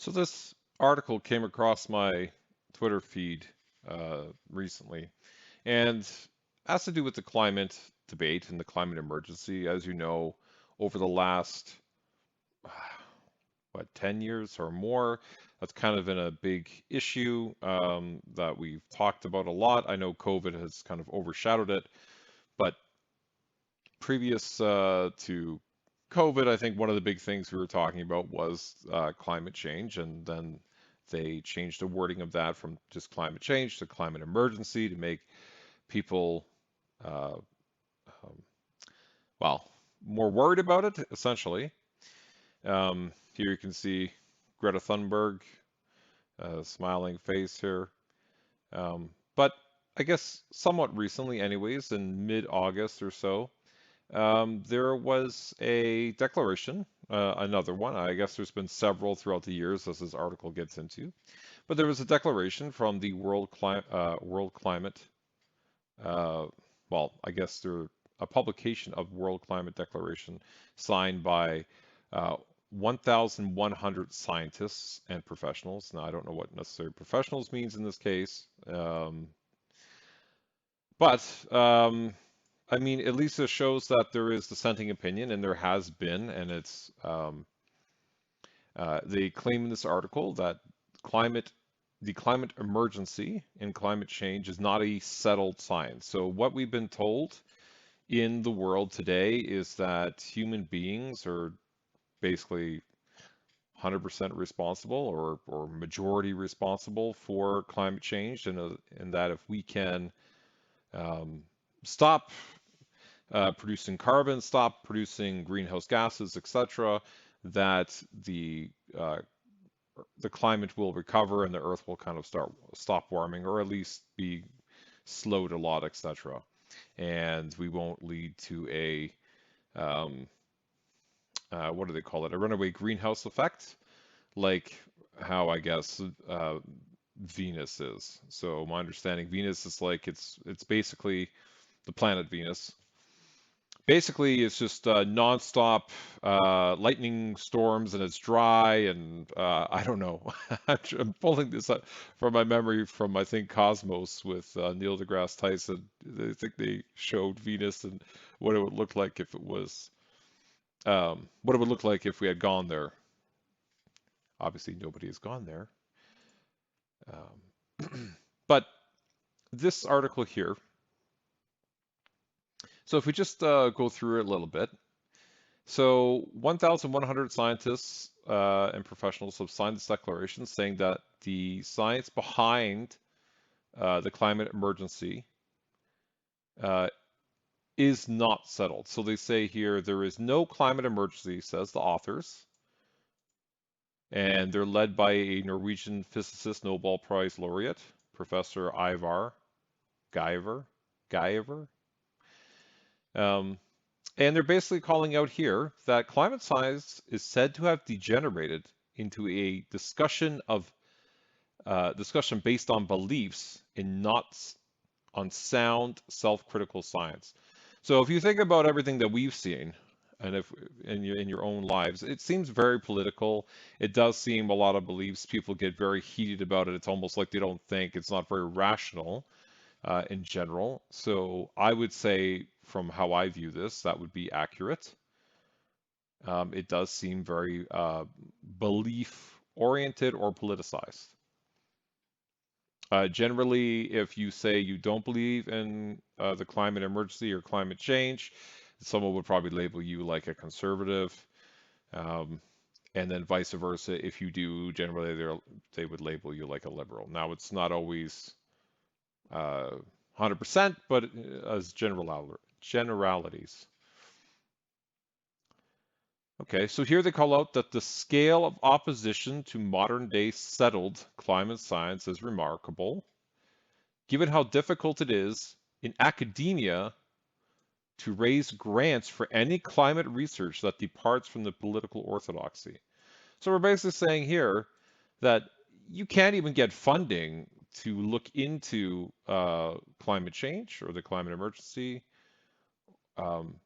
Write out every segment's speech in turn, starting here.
So this article came across my Twitter feed recently, and has to do with the climate debate and the climate emergency. As you know, over the last 10 years or more, that's kind of been a big issue that we've talked about a lot. I know COVID has kind of overshadowed it, but previous to COVID, I think one of the big things we were talking about was climate change, and then they changed the wording of that from just climate change to climate emergency to make people, uh, um, well, more worried about it, essentially. Here you can see Greta Thunberg, smiling face here. But I guess somewhat recently, anyways, in mid-August or so, there was a declaration, another one. I guess there's been several throughout the years, as this article gets into. But there was a declaration from the World Climate, uh, well, I guess they're a publication of World Climate Declaration signed by 1,100 scientists and professionals. Now, I don't know what necessary professionals means in this case, but I mean, at least it shows that there is dissenting opinion, and there has been, and it's they claim in this article that climate, the climate emergency and climate change is not a settled science. So what we've been told in the world today is that human beings are basically 100% responsible or majority responsible for climate change, and that if we can um, stop producing carbon, stop producing greenhouse gases, etc., that uh, the climate will recover and the Earth will kind of stop warming, or at least be slowed a lot, etc. And we won't lead to a um, what do they call it? A runaway greenhouse effect, like how I guess Venus is. So my understanding, Venus is like it's basically the planet Venus. Basically, it's just nonstop lightning storms, and it's dry, and I don't know. I'm pulling this up from my memory from I think Cosmos with Neil deGrasse Tyson. I think they showed Venus and what it would look like if it was what it would look like if we had gone there. Obviously, nobody has gone there. But this article here. So if we just go through it a little bit. So 1,100 scientists and professionals have signed this declaration saying that the science behind the climate emergency uh, is not settled. So they say here there is no climate emergency, says the authors, and they're led by a Norwegian physicist, Nobel Prize laureate, Professor Ivar Giver. Giver. Um, And they're basically calling out here that climate science is said to have degenerated into a discussion based on beliefs and not on sound, self-critical science. So if you think about everything that we've seen, and if in your own lives, it seems very political. It does seem a lot of beliefs. People get very heated about it. It's almost like they don't think. It's not very rational in general. So I would say, from how I view this, that would be accurate. It does seem very belief oriented or politicized. Generally, if you say you don't believe in the climate emergency or climate change, someone would probably label you like a conservative. Um, and then vice versa, if you do, generally they would label you like a liberal. Now, it's not always 100%, but as generalities. Okay, so here they call out that the scale of opposition to modern day settled climate science is remarkable, given how difficult it is in academia to raise grants for any climate research that departs from the political orthodoxy. So we're basically saying here that you can't even get funding to look into climate change or the climate emergency um,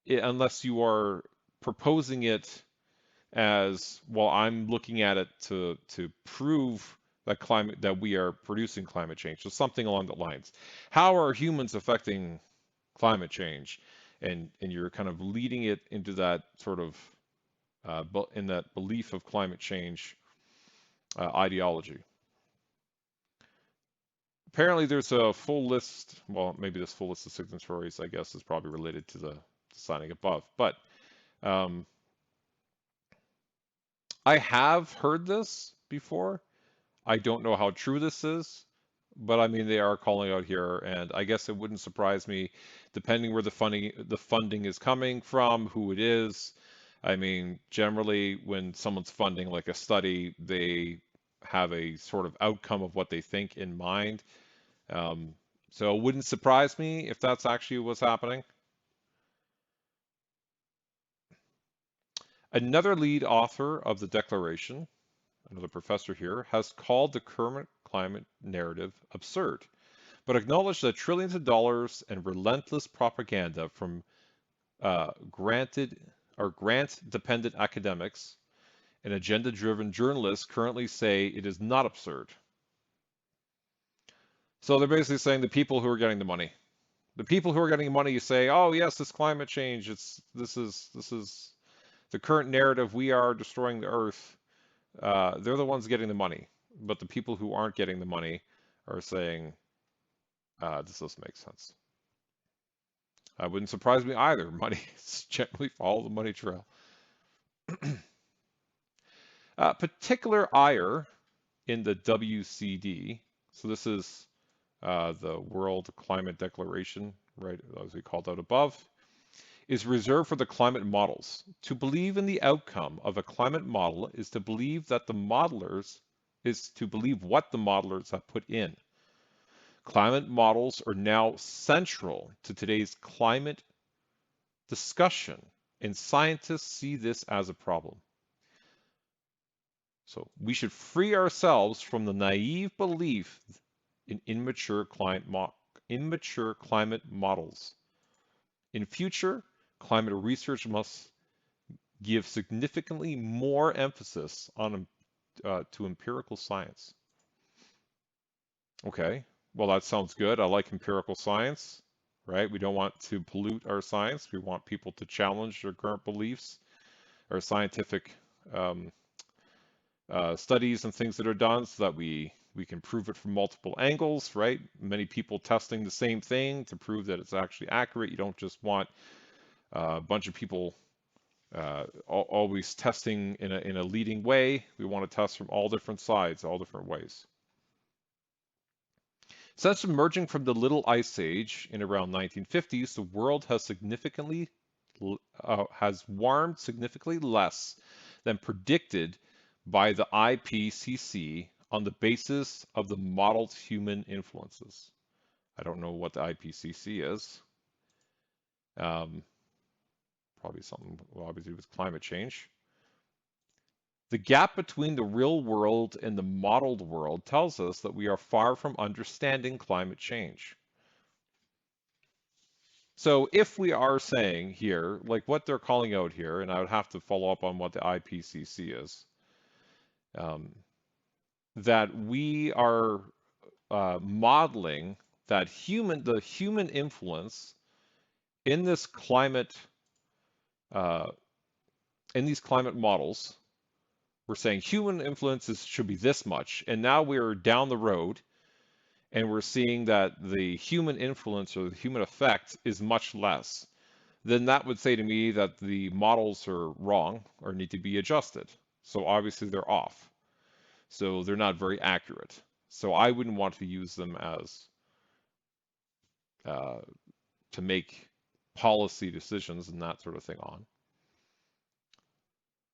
unless you are proposing it as well. I'm looking at it to prove that we are producing climate change. So something along the lines. How are humans affecting climate change? And you're kind of leading it into that sort of in that belief of climate change ideology. Apparently, there's a full list. Well, maybe this full list of signatories, I guess, is probably related to the signing above. But um, I have heard this before. I don't know how true this is, but I mean they are calling out here, and I guess it wouldn't surprise me, depending where the funding is coming from, who it is. I mean, generally, when someone's funding like a study, they have a sort of outcome of what they think in mind. Um, so it wouldn't surprise me if that's actually what's happening. Another lead author of the declaration, another professor here, has called the current climate narrative absurd, but acknowledged that trillions of dollars and relentless propaganda from granted or grant-dependent academics and agenda-driven journalists currently say it is not absurd. So they're basically saying the people who are getting the money. The people who are getting money, you say, "Oh yes, it's climate change. This is the current narrative. We are destroying the earth." They're the ones getting the money, but the people who aren't getting the money are saying, "This doesn't make sense." Wouldn't surprise me either. Money is generally follow the money trail. Particular ire in the WCD. So this is the World Climate Declaration, right, as we called out above, is reserved for the climate models. To believe in the outcome of a climate model is to believe that the modelers is to believe what the modelers have put in. Climate models are now central to today's climate discussion, and scientists see this as a problem. So we should free ourselves from the naive belief in immature climate models. In future, climate research must give significantly more emphasis to empirical science. Okay, well that sounds good. I like empirical science, right? We don't want to pollute our science. We want people to challenge their current beliefs, our scientific um, studies and things that are done so that we can prove it from multiple angles, right? Many people testing the same thing to prove that it's actually accurate. You don't just want a bunch of people always testing in a leading way. We want to test from all different sides, all different ways. Since emerging from the Little Ice Age in around 1950s, the world has warmed significantly less than predicted by the IPCC on the basis of the modeled human influences. I don't know what the IPCC is. Um, Probably something obviously with climate change. The gap between the real world and the modeled world tells us that we are far from understanding climate change. So if we are saying here, like what they're calling out here, and I would have to follow up on what the IPCC is, um, that we are modeling that the human influence in this climate, uh, in these climate models, we're saying human influences should be this much, and now we're down the road, and we're seeing that the human influence or the human effect is much less. Then that would say to me that the models are wrong or need to be adjusted. So obviously they're off. So they're not very accurate. So I wouldn't want to use them as uh, to make policy decisions and that sort of thing on.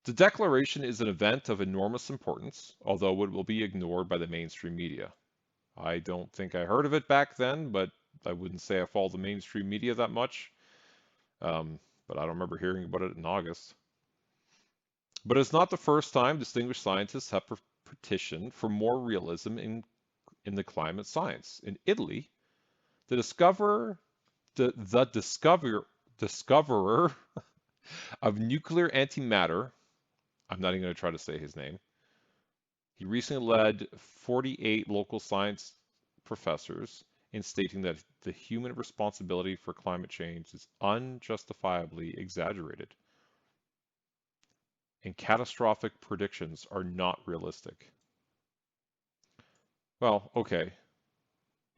The declaration is an event of enormous importance, although it will be ignored by the mainstream media. I don't think I heard of it back then, but I wouldn't say I follow the mainstream media that much. But I don't remember hearing about it in August. But it's not the first time distinguished scientists have petitioned for more realism in the climate science. In Italy, the discoverer of nuclear antimatter, I'm not even going to try to say his name. He recently led 48 local science professors in stating that the human responsibility for climate change is unjustifiably exaggerated and catastrophic predictions are not realistic. Well, okay.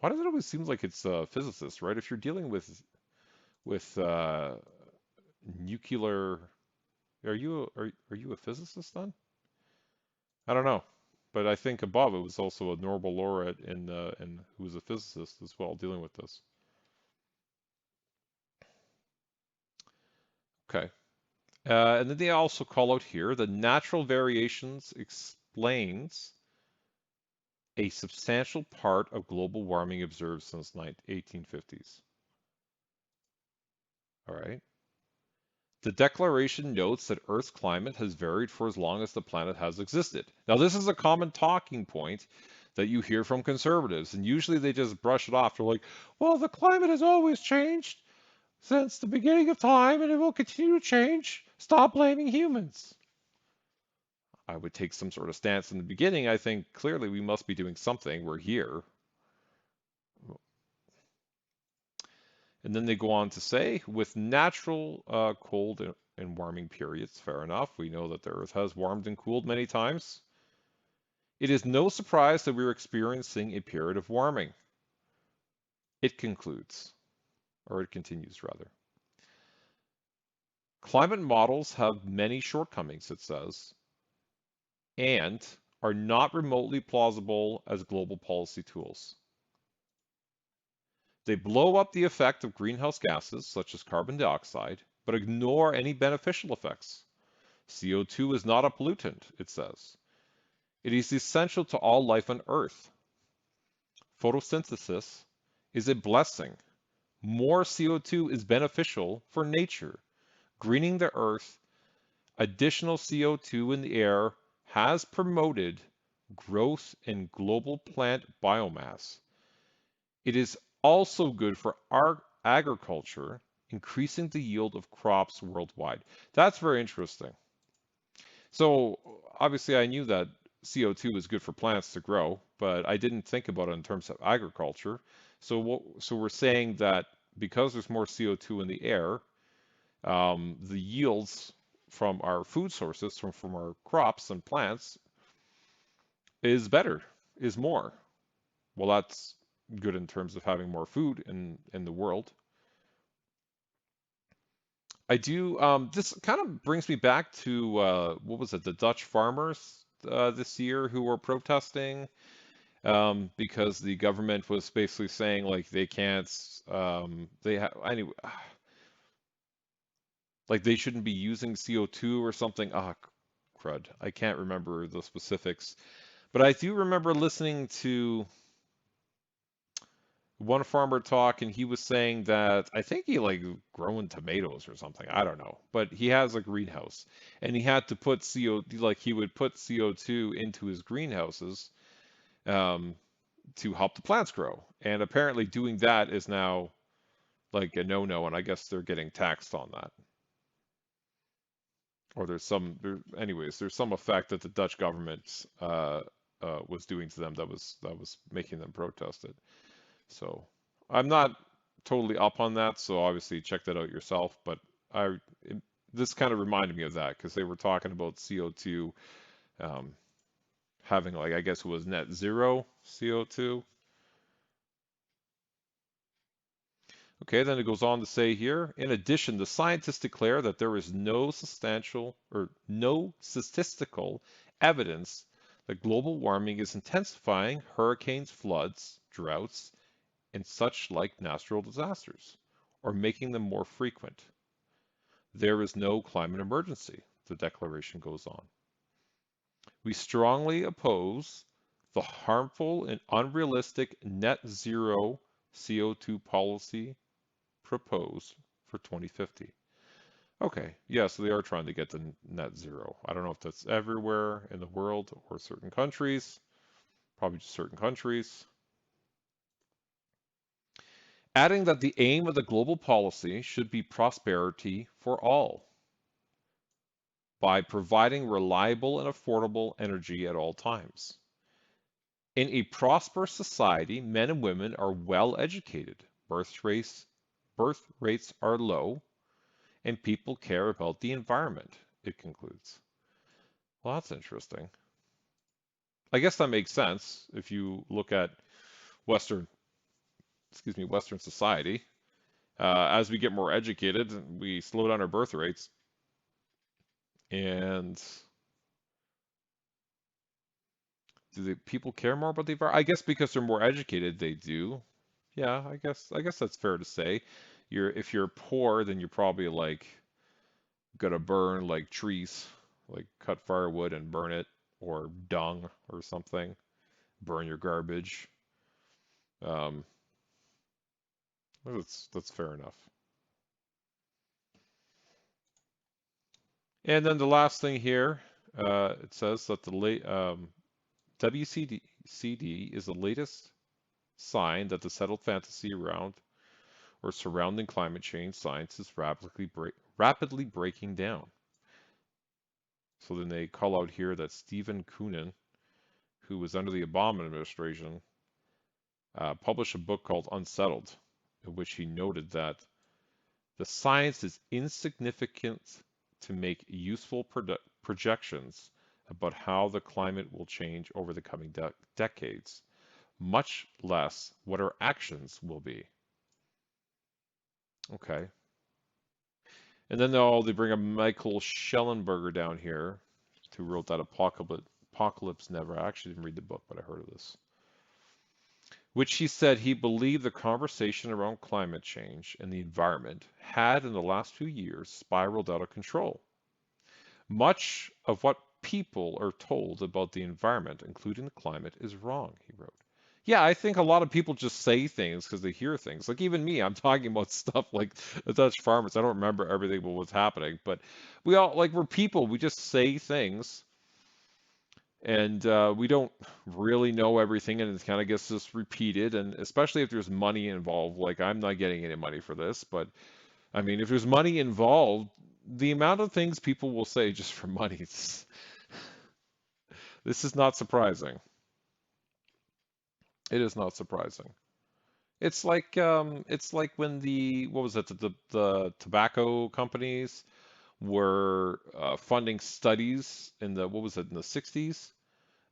Why does it always seem like it's physicists, right? If you're dealing with nuclear, are you a physicist then? I don't know, but I think above it was also a Nobel laureate and who was a physicist as well dealing with this. Okay, and then they also call out here the natural variations explains a substantial part of global warming observed since 1850s. All right. The declaration notes that Earth's climate has varied for as long as the planet has existed. Now, this is a common talking point that you hear from conservatives, and usually they just brush it off. They're like, well, the climate has always changed since the beginning of time, and it will continue to change. Stop blaming humans. I would take some sort of stance in the beginning. I think clearly we must be doing something. We're here. And then they go on to say, with natural cold and warming periods, fair enough. We know that the Earth has warmed and cooled many times. It is no surprise that we're experiencing a period of warming. It concludes, or it continues rather. Climate models have many shortcomings, it says, and are not remotely plausible as global policy tools. They blow up the effect of greenhouse gases, such as carbon dioxide, but ignore any beneficial effects. CO2 is not a pollutant, it says. It is essential to all life on Earth. Photosynthesis is a blessing. More CO2 is beneficial for nature. Greening the Earth, additional CO2 in the air has promoted growth in global plant biomass. It is also good for our agriculture, increasing the yield of crops worldwide. That's very interesting. So obviously I knew that CO2 is good for plants to grow, but I didn't think about it in terms of agriculture. So we're saying that because there's more CO2 in the air, the yields from our food sources, from our crops and plants, is better, is more. Well, that's good in terms of having more food in the world. I do. This kind of brings me back to what was it, the Dutch farmers this year who were protesting because the government was basically saying like they can't, they have anyway, like they shouldn't be using CO2 or something. Ah, crud. I can't remember the specifics, but I do remember listening to one farmer talk and he was saying that I think he like growing tomatoes or something. I don't know, but he has a greenhouse and he had to put like he would put CO2 into his greenhouses um, to help the plants grow. And apparently doing that is now like a no-no, and I guess they're getting taxed on that. Or anyways, there's some effect that the Dutch government was doing to them that was making them protest it. So I'm not totally up on that, so obviously check that out yourself. But I it, this kind of reminded me of that because they were talking about CO2 um, having like I guess it was net zero CO2. Okay, then it goes on to say here, in addition, the scientists declare that there is no substantial or no statistical evidence that global warming is intensifying hurricanes, floods, droughts, and such like natural disasters, or making them more frequent. There is no climate emergency, the declaration goes on. We strongly oppose the harmful and unrealistic net zero CO2 policy proposed for 2050. Okay, yeah, so they are trying to get to net zero. I don't know if that's everywhere in the world or certain countries, probably just certain countries. Adding that the aim of the global policy should be prosperity for all. by providing reliable and affordable energy at all times. In a prosperous society, men and women are well educated, birth rates are low, and people care about the environment, it concludes. Well, that's interesting. I guess that makes sense if you look at Western, Western society. As we get more educated, we slow down our birth rates, and do the people care more about the environment? I guess because they're more educated, they do. Yeah, I guess that's fair to say. If you're poor, then you're probably like gonna burn like trees, like cut firewood and burn it, or dung or something. Burn your garbage. Um, that's fair enough. And then the last thing here, it says that the late WCD is the latest sign that the settled fantasy around or surrounding climate change science is rapidly breaking down. So then they call out here that Stephen Koonin, who was under the Obama administration, published a book called Unsettled, in which he noted that the science is insignificant to make useful projections about how the climate will change over the coming decades, much less what our actions will be. Okay. And then they bring up Michael Schellenberger down here, who wrote that Apocalypse Never. I actually didn't read the book, but I heard of this. Which he said he believed the conversation around climate change and the environment had in the last few years spiraled out of control. Much of what people are told about the environment, including the climate, is wrong, he wrote. Yeah, I think a lot of people just say things because they hear things. Like even me, I'm talking about stuff like the Dutch farmers. I don't remember everything what was happening, but we all like we're people. We just say things, and we don't really know everything, and it kind of gets just repeated. And especially if there's money involved, like I'm not getting any money for this, but I mean, if there's money involved, the amount of things people will say just for money, this is not surprising. It is not surprising. It's like when the what was it the tobacco companies were funding studies in the what was it in the 60s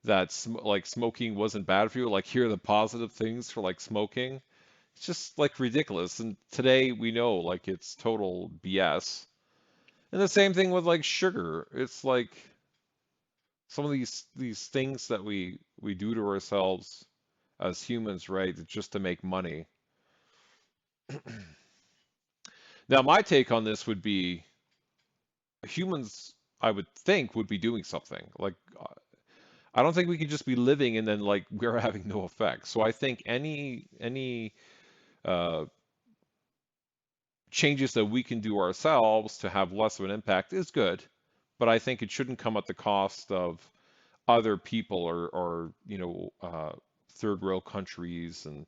that like smoking wasn't bad for you. Like here are the positive things for like smoking. It's just like ridiculous. And today we know like it's total BS. And the same thing with like sugar. It's like some of these things that we do to ourselves as humans, right? Just to make money. Now, my take on this would be humans, I would think, would be doing something. Like, I don't think we could just be living and then like we're having no effect. So I think any uh, changes that we can do ourselves to have less of an impact is good, but I think it shouldn't come at the cost of other people or third world countries and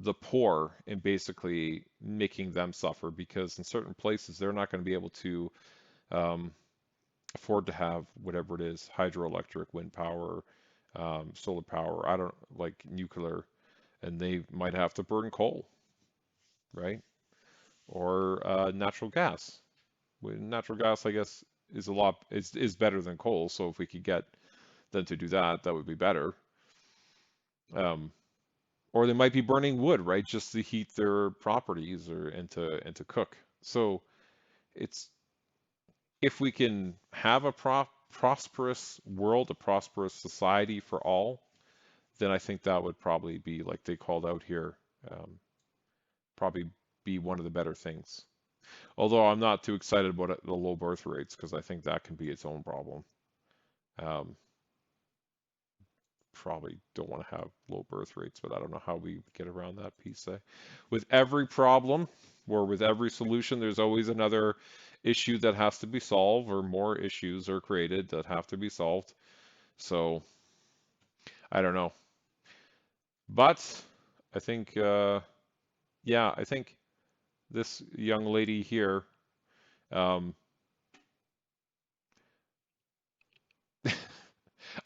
the poor and basically making them suffer because in certain places they're not going to be able to um, afford to have whatever it is, hydroelectric, wind power, solar power, I don't like nuclear, and they might have to burn coal, right? Or natural gas. Natural gas, I guess, is better than coal. So if we could get them to do that, that would be better. Um, or they might be burning wood, right, just to heat their properties or and to cook. So it's if we can have a prosperous world, a prosperous society for all, then I think that would probably be like they called out here, um, probably be one of the better things. Although I'm not too excited about the low birth rates because I think that can be its own problem. Um, Probably don't want to have low birth rates, but I don't know how we get around that piece. With every problem or with every solution, there's always another issue that has to be solved, or more issues are created that have to be solved. So I don't know. But I think, yeah, I think this young lady here, um,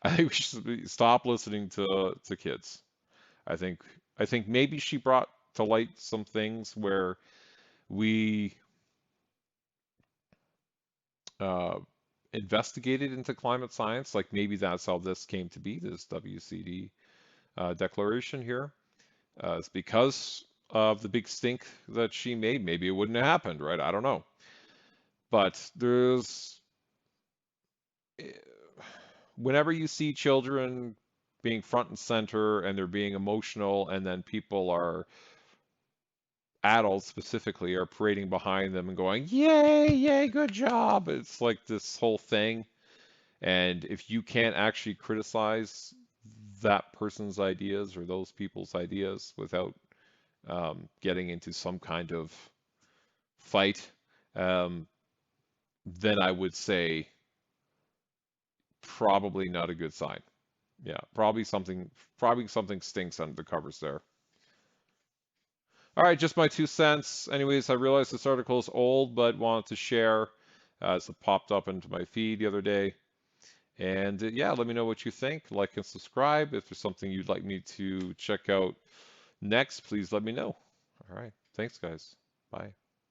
I think we should stop listening to kids. I think I think maybe she brought to light some things where we uh, investigated into climate science. Like maybe that's how this came to be, this WCD declaration here. It's because of the big stink that she made. Maybe it wouldn't have happened, right? I don't know. But there's whenever you see children being front and center and they're being emotional, and then people are adults specifically are parading behind them and going, "Yay, yay, good job." It's like this whole thing. And if you can't actually criticize that person's ideas or those people's ideas without getting into some kind of fight, um, then I would say probably not a good sign. Yeah, probably something stinks under the covers there. All right, just my 2 cents. Anyways, I realize this article is old, but wanted to share as it popped up into my feed the other day. And yeah, let me know what you think. Like and subscribe. If there's something you'd like me to check out next, please let me know. All right. Thanks, guys. Bye.